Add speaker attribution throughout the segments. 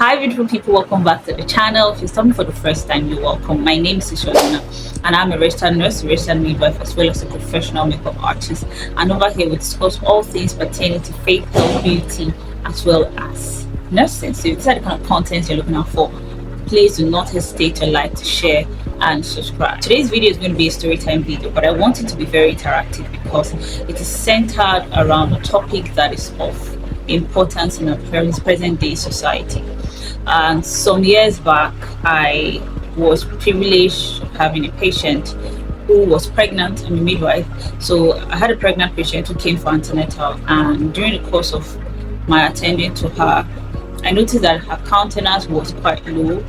Speaker 1: Hi beautiful people, welcome back to the channel. If you're coming for the first time, you're welcome. My name is Isholina and I'm a registered nurse, registered midwife, as well as a professional makeup artist. And over here we discuss all things pertaining to faith, health, beauty, as well as nursing. So if these are the kind of content you're looking out for, please do not hesitate to like, to share and subscribe. Today's video is going to be a story time video, but I want it to be very interactive because it is centered around a topic that is of importance in our present day society. And some years back, I was privileged of having a patient who was pregnant. I'm a midwife, so I had a pregnant patient who came for antenatal, and during the course of my attending to her, I noticed that her countenance was quite low,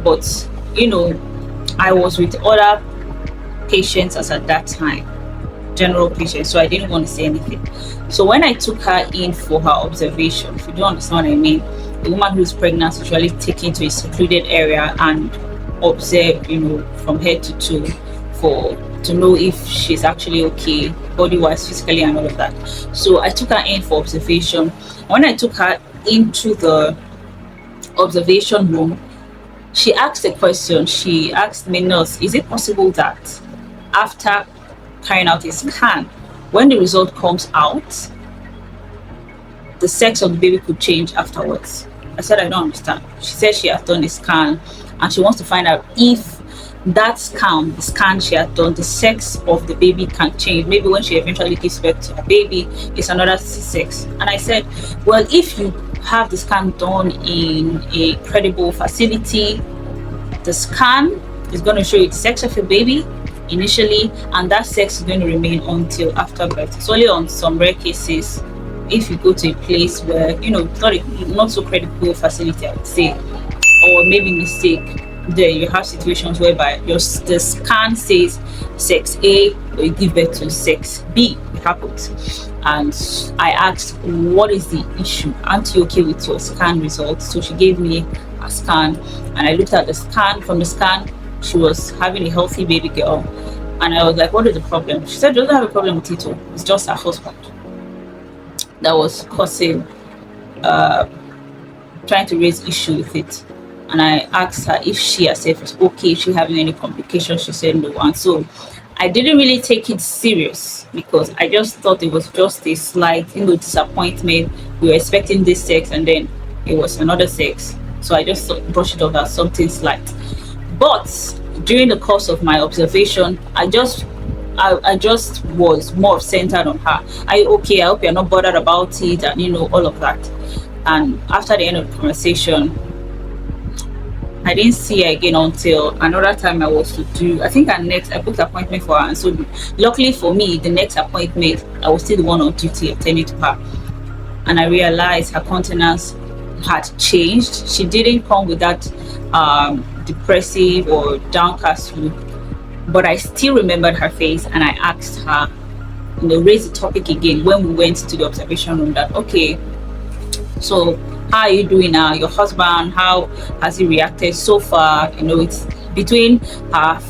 Speaker 1: but I was with other patients as at that time, general patients, so I didn't want to say anything. So when I took her in for her observation, if you don't understand what I mean, the woman who's pregnant is usually taken to a secluded area and observed, from head to toe to know if she's actually okay, body-wise, physically, and all of that. So I took her in for observation. When I took her into the observation room, she asked a question. She asked me, "Nurse, is it possible that after carrying out a scan, when the result comes out, the sex of the baby could change afterwards?" I said, "I don't understand." She said she has done a scan and she wants to find out if that scan, the scan she had done, the sex of the baby can change. Maybe when she eventually gives birth to a baby, it's another sex. And I said, well, if you have the scan done in a credible facility, the scan is going to show you the sex of your baby initially, and that sex is going to remain until after birth. It's only on some rare cases, if you go to a place where not so credible facility, I would say, or maybe mistake, then you have situations whereby the scan says sex A, or you give birth to sex B. It happens. And I asked, what is the issue? Aren't you okay with your scan results? So she gave me a scan, and I looked at the scan. From the scan, she was having a healthy baby girl, and I was like, what is the problem? She said she doesn't have a problem with it, it's just her husband that was causing trying to raise issue with it. And I asked her if she herself was okay, if she having any complications. She said no. And so I didn't really take it serious because I just thought it was just a slight disappointment. We were expecting this sex and then it was another sex, so I just brushed it off as something slight. But during the course of my observation, I just was more centered on her. Are you okay? I hope you're not bothered about it, and all of that. And after the end of the conversation, I didn't see her again until another time I was to do, I think I booked an appointment for her. And so luckily for me, the next appointment, I was still the one on duty attending to her. And I realized her countenance had changed. She didn't come with that depressive or downcast look, but I still remembered her face, and I asked her, raised the topic again when we went to the observation room, that okay, so how are you doing now? Your husband, how has he reacted so far? It's between her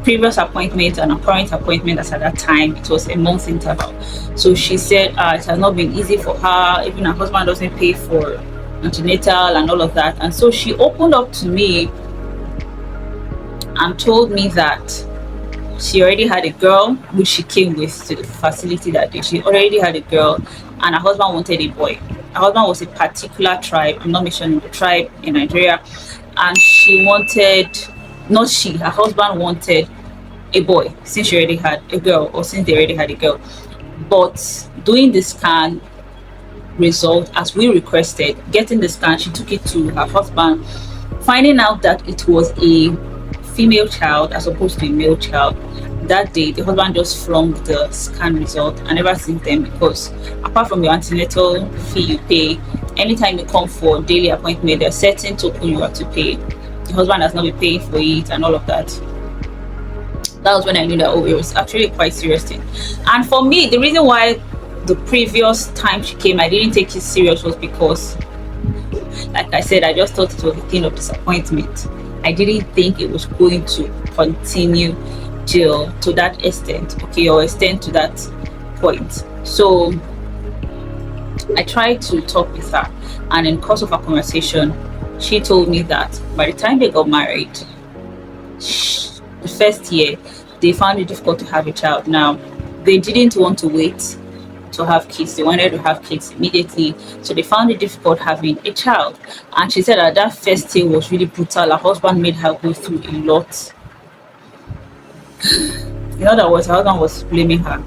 Speaker 1: previous appointment and her current appointment. As at that time, it was a month interval. So she said it has not been easy for her. Even her husband doesn't pay for antenatal and all of that. And so she opened up to me and told me that she already had a girl, which she came with to the facility that day. She already had a girl, and her husband wanted a boy. Her husband was a particular tribe. I'm not mentioning the tribe in Nigeria. And her husband wanted a boy since she already had a girl, or since they already had a girl. But doing the scan result as we requested, getting the scan, she took it to her husband, finding out that it was a female child as opposed to a male child. That day, the husband just flunked the scan result, and ever since then, because apart from your antenatal fee you pay, anytime you come for daily appointment, there's certain token you have to pay. The husband has not been paying for it and all of that. That was when I knew that it was actually quite serious thing. And for me, the reason why the previous time she came I didn't take it serious was because, like I said, I just thought it was a thing of disappointment. I didn't think it was going to continue to that extent, or extend to that point. So I tried to talk with her, and in the course of our conversation, She told me that by the time they got married, the first year, they found it difficult to have a child. Now, they didn't want to wait to have kids. They wanted to have kids immediately. So they found it difficult having a child. And she said that that first year was really brutal. Her husband made her go through a lot. In other words, her husband was blaming her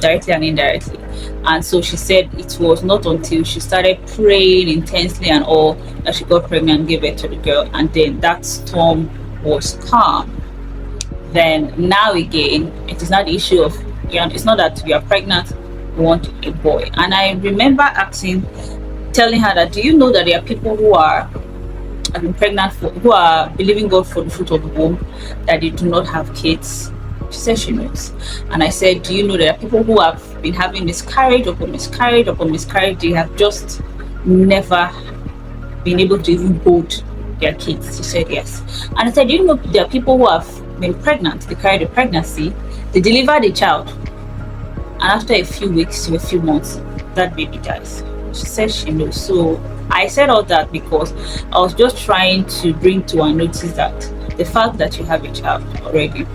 Speaker 1: directly and indirectly. And so she said it was not until she started praying intensely and all that she got pregnant and gave birth to the girl. And then that storm was calm. Then now again, it is not the issue of, it's not that we are pregnant, we want a boy. And I remember telling her that, do you know that there are people who have been pregnant who are believing God for the fruit of the womb, that they do not have kids? She said she knows. And I said, do you know there are people who have been having miscarriage upon miscarriage upon miscarriage? They have just never been able to even hold their kids. She said yes. And I said, do you know there are people who have been pregnant, they carried a pregnancy, they delivered a child, and after a few weeks to a few months, that baby dies? She said she knows. So I said all that because I was just trying to bring to our notice that the fact that you have a child already,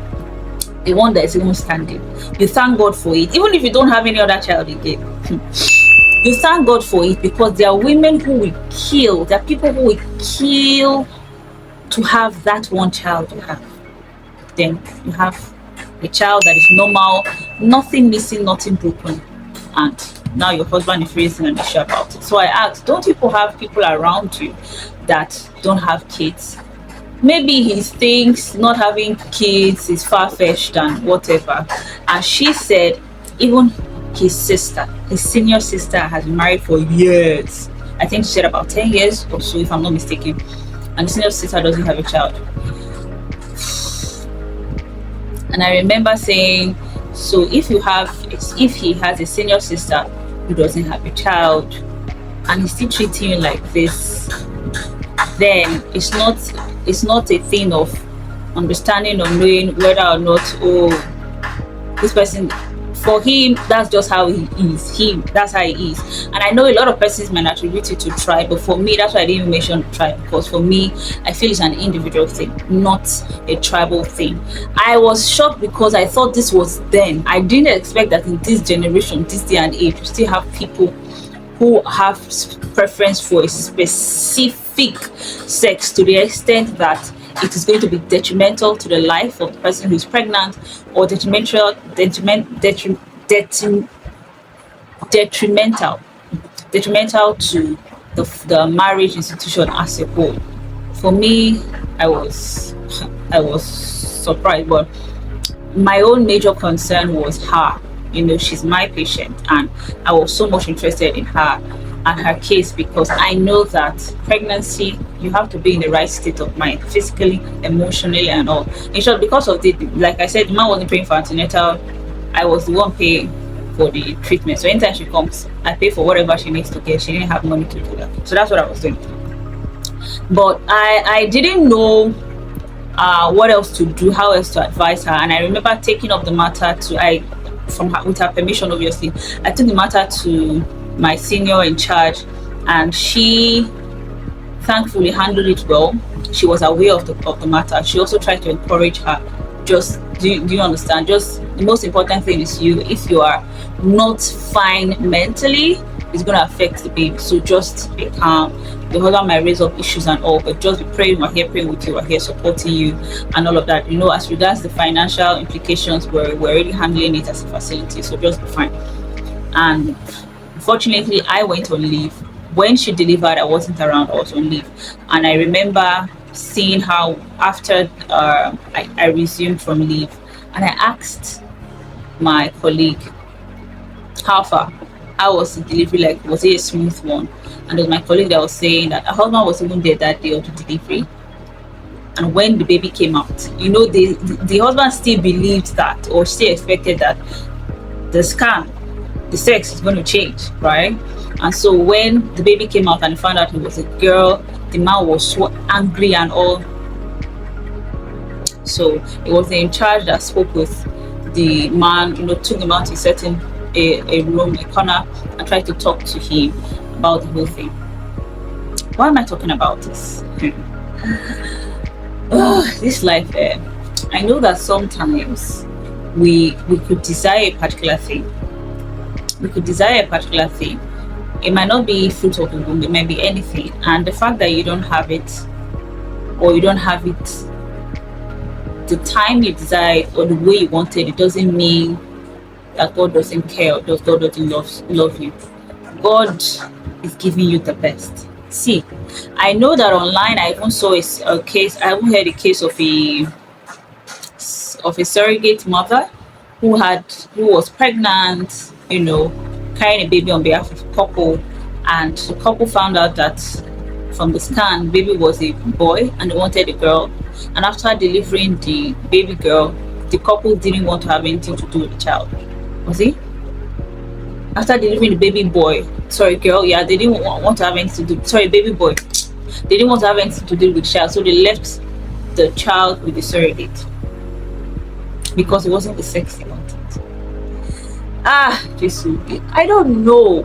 Speaker 1: the one that is even standing, you thank God for it. Even if you don't have any other child again, you thank God for it, because there are women who will kill, there are people who will kill to have that one child you have. Then you have a child that is normal, nothing missing, nothing broken, and now your husband is raising an issue about it. So I asked, don't you have people around you that don't have kids? Maybe he thinks not having kids is far-fetched and whatever. And she said even his sister, his senior sister, has been married for years. I think she said about 10 years or so, if I'm not mistaken. And the senior sister doesn't have a child. And I remember saying, so if he has a senior sister who doesn't have a child and he's still treating you like this, then it's not a thing of understanding or knowing whether or not, oh, this person, for him, that's just how he is. That's how he is. And I know a lot of persons might attribute it to tribe, but for me, that's why I didn't even mention tribe, because for me, I feel it's an individual thing, not a tribal thing. I was shocked because I thought this was then. I didn't expect that in this generation, this day and age, we still have people who have preference for a specific sex, to the extent that it is going to be detrimental to the life of the person who is pregnant, or detrimental to the marriage institution as a whole. For me, I was surprised, but my own major concern was her. She's my patient, and I was so much interested in her and her case, because I know that pregnancy, you have to be in the right state of mind, physically, emotionally, and all. In short, because of like I said, the man wasn't paying for antenatal. I was the one paying for the treatment. So anytime she comes, I pay for whatever she needs to get. She didn't have money to do that. So that's what I was doing. But I didn't know what else to do, how else to advise her. And I remember taking up the matter with her permission, obviously. I took the matter to my senior in charge, and she thankfully handled it well. She was aware of the matter. She also tried to encourage her. Just do you understand? Just the most important thing is if you are not fine mentally, it's going to affect the baby. So just be calm. The husband might raise up issues and all, but just be praying. We're here praying with you. We're here supporting you and all of that. As regards the financial implications, we're already handling it as a facility. So just be fine. And unfortunately, I went on leave. When she delivered, I wasn't around. I was on leave. And I remember seeing how after I resumed from leave, and I asked my colleague, how far? How was the delivery like? Was it a smooth one? And it was my colleague that was saying that her husband was even there that day of the delivery. And when the baby came out, the husband still believed that, or still expected that the sex is going to change, right? And so when the baby came out and he found out it was a girl, the man was so angry and all. So it was the in charge that spoke with the man, took him out to a room, a corner, and tried to talk to him about the whole thing. Why am I talking about this? This life, I know that sometimes we could desire a particular thing. We could desire a particular thing. It might not be fruit of the womb, it might be anything. And the fact that you don't have it, or you don't have it the time you desire or the way you wanted, it doesn't mean that God doesn't care or God doesn't love you. God is giving you the best. See, I know that online I even saw a case, I even heard a case of a surrogate mother who was pregnant, carrying a baby on behalf of a couple, and the couple found out that from the scan, baby was a boy and they wanted a girl. And after delivering the baby girl, the couple didn't want to have anything to do with the child. Was it? After delivering the baby girl, they didn't want to have anything to do. Sorry, baby boy. They didn't want to have anything to do with the child, so they left the child with the surrogate because it wasn't the sex they wanted. Jesus, I don't know.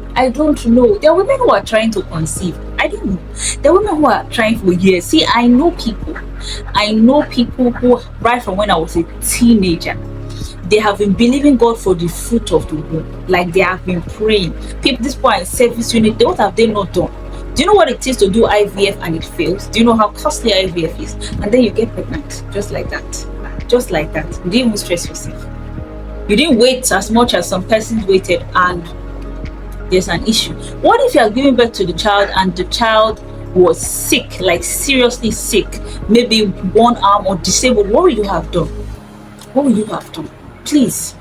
Speaker 1: There are women who are trying to conceive. I don't know. There are women who are trying for years. See, I know people who, right from when I was a teenager, they have been believing God for the fruit of the womb. Like they have been praying. This people are in service unit. What have they not done? Do you know what it is to do IVF and it fails? Do you know how costly IVF is? And then you get pregnant just like that. Just like that. You didn't even stress yourself. You didn't wait as much as some persons waited, and there's an issue. What if you are giving birth to the child and the child was sick, like seriously sick, maybe one arm or disabled? What would you have done? What would you have done? Please,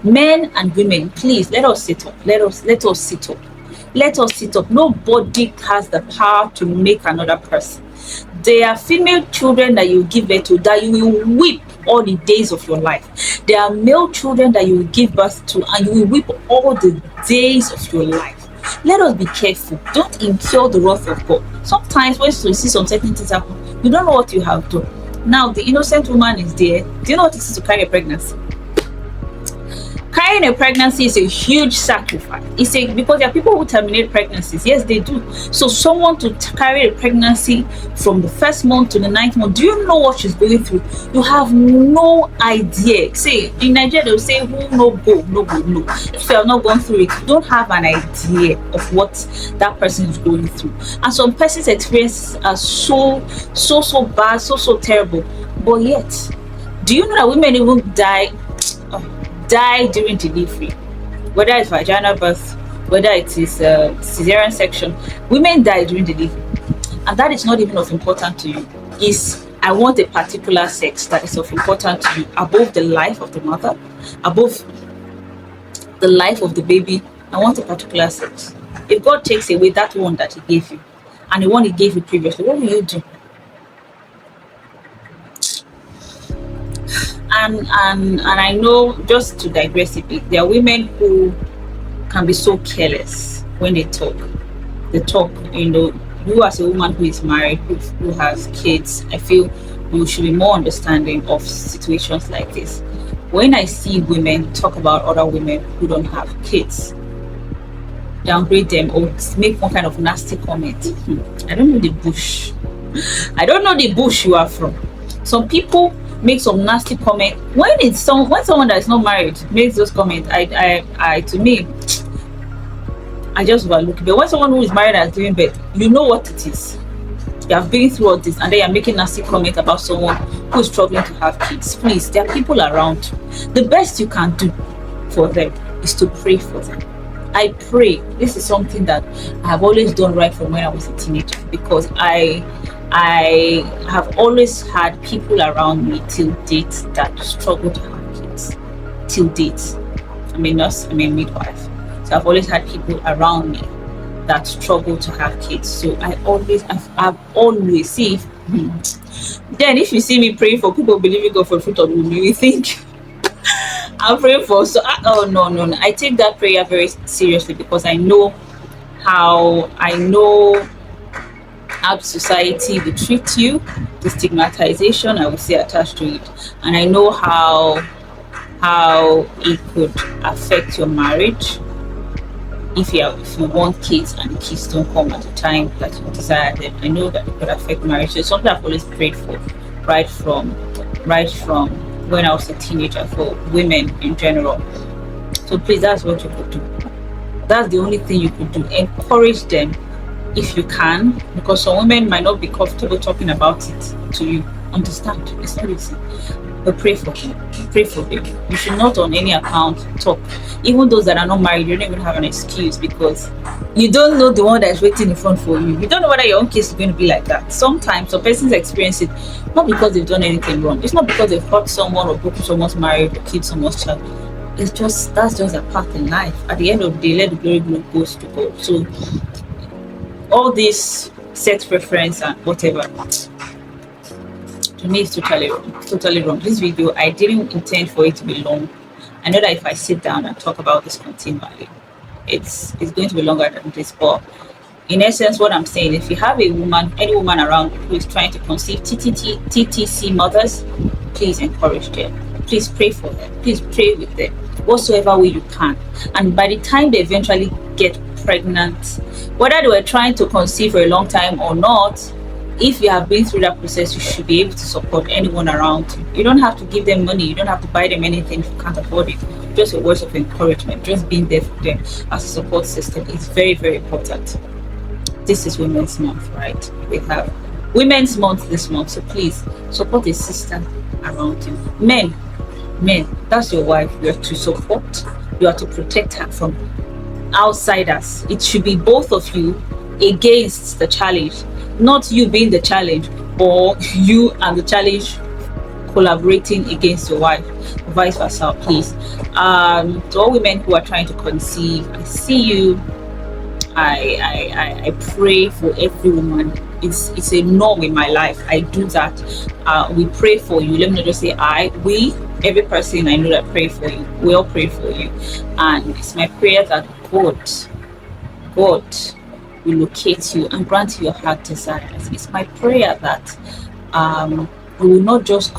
Speaker 1: men and women, please let us sit up. Let us sit up. Let us sit up. Nobody has the power to make another person. There are female children that you give birth to that you will weep all the days of your life. There are male children that you will give birth to and you will weep all the days of your life. Let us be careful. Don't incur the wrath of God. Sometimes when you see some certain things happen, you don't know what you have done. Now the innocent woman is there. Do you know what it is to carry a pregnancy? Carrying a pregnancy is a huge sacrifice. Because there are people who terminate pregnancies. Yes, they do. So someone to carry a pregnancy from the first month to the 9th month, do you know what she's going through? You have no idea. Say in Nigeria they'll say who no go. If you have not gone through it, you don't have an idea of what that person is going through. And some person's experiences are so bad, so terrible. But yet, do you know that women even die during delivery, whether it's vaginal birth, whether it is cesarean section? Women die during delivery, and that is not even of importance to you. I want a particular sex that is of importance to you above the life of the mother, above the life of the baby. I want a particular sex. If God takes away that one that He gave you and the one He gave you previously, what will you do? And I know, just to digress a bit, there are women who can be so careless when they talk. You as a woman who is married, who has kids, I feel you should be more understanding of situations like this. When I see women talk about other women who don't have kids, downgrade them or make one kind of nasty comment, I don't know the bush. I don't know the bush you are from. Some people make some nasty comment when someone that is not married makes those comments. To me, I just overlook it. But when someone who is married and is giving birth, you know what it is. You have been through all this, and then you're making nasty comment about someone who is struggling to have kids. Please, there are people around. The best you can do for them is to pray for them. I pray. This is something that I have always done right from when I was a teenager, because I have always had people around me till date that struggle to have kids. Till date. I'm a nurse, I'm a midwife. So I've always had people around me that struggle to have kids. So I've always see then if you see me praying for people believing God for fruit of the womb, you think I'm praying for no. I take that prayer very seriously, because I know how society will treat you, the stigmatization I would say attached to it, and I know how it could affect your marriage if you want kids and the kids don't come at the time that you desire them, I know that it could affect marriage. So it's something I've always prayed for right from when I was a teenager, for women in general. So please, that's what you could do. That's the only thing you could do. Encourage them if you can, because some women might not be comfortable talking about it to you. Understand? It's not easy. But pray for them. Pray for them. You should not on any account talk. Even those that are not married, you don't even have an excuse, because you don't know the one that is waiting in front for you. You don't know whether your own case is going to be like that. Sometimes some persons experience it not because they've done anything wrong. It's not because they've hurt someone or broken someone's marriage or killed someone's child. It's just, that's just a path in life. At the end of the day, let the glory goes to God. So all this sex preference and whatever, to me, it's totally wrong. Totally wrong. This video, I didn't intend for it to be long. I know that if I sit down and talk about this continually, it's going to be longer than this. But in essence, what I'm saying, if you have a woman, any woman around who is trying to conceive, TTC mothers, please encourage them. Please pray for them. Please pray with them, whatsoever way you can. And by the time they eventually get pregnant, whether they were trying to conceive for a long time or not, if you have been through that process, you should be able to support anyone around you. You don't have to give them money. You don't have to buy them anything if you can't afford it. Just a words of encouragement, just being there for them as a support system is very, very important. This is Women's Month, right? We have Women's Month this month, so please support a sister around you. Men, that's your wife. You are to support, you are to protect her from outsiders. It should be both of you against the challenge, not you being the challenge or you and the challenge collaborating against your wife, vice versa. Please, to all women who are trying to conceive, I see you. I pray for every woman. It's a norm in my life. I do that. We pray for you. Let me not just say we, every person I know that pray for you. We all pray for you, and it's my prayer that God will locate you and grant you your heart desires. It's my prayer that we will not just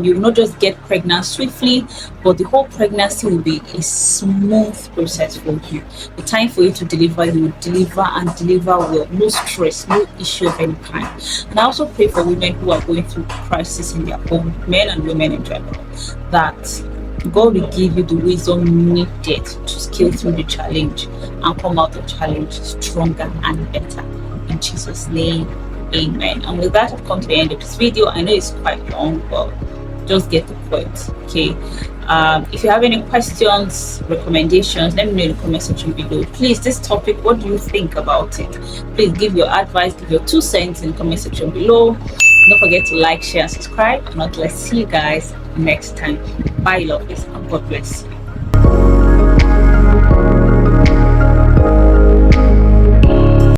Speaker 1: you will not just get pregnant swiftly, but the whole pregnancy will be a smooth process for you. The time for you to deliver, you will deliver and deliver well. No stress, no issue of any kind. And I also pray for women who are going through crisis in their home, men and women in general, that God will give you the wisdom needed to scale through the challenge and come out of the challenge stronger and better. In Jesus' name, amen. And with that, I've come to the end of this video. I know it's quite long, but just get the point, okay? If you have any questions, recommendations, let me know in the comment section below. Please, this topic, what do you think about it? Please give your advice, give your 2 cents in the comment section below. Don't forget to like, share, and subscribe. And let's see you guys next time. Bye, lovelies, and God bless you.